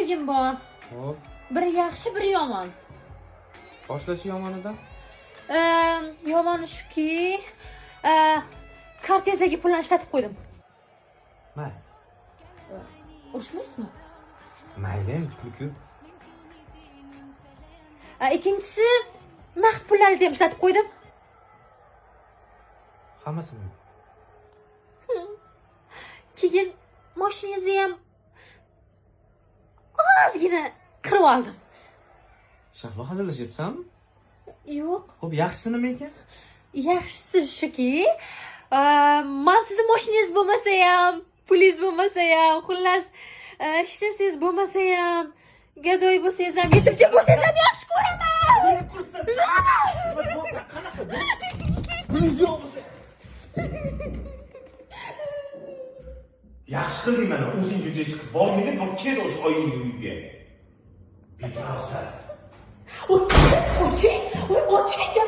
gapligim bor. Hop, Biri yaxshi, biri yomon. boshlashi yomonidan. Yomoni shuki, kortezdagi pullarni ishlatib qo'ydim. Mayli. Urushmaysizmi? Mayli, endi pul-ku. Ikkinchisi, naqd pullaringizni ham ishlatib qo'ydim. Hammasini. Keyin mashinangizni ham ozgina qirib oldim. Shahlo hazillashyapsanmi? Yo'q. Xo'p, yaxshisi nima ekan? Yaxshisi shuki, men sizni mashinangiz bo'lmasa ham, pulingiz bo'lmasa ham, xullas, hech narsangiz bo'lmasa ham, gadoy bo'lsangiz ham, yetimcha bo'lsangiz ham yaxshi ko'raman. Nima qilsan? Qanaqa? Pulingiz yo'q bo'lsa. Yaxshi qilding mana, o'zing ko'chaga chiqib borganda, bu keldi o'sha oyingning uyiga. Befarosat. Oching, gapirmayman.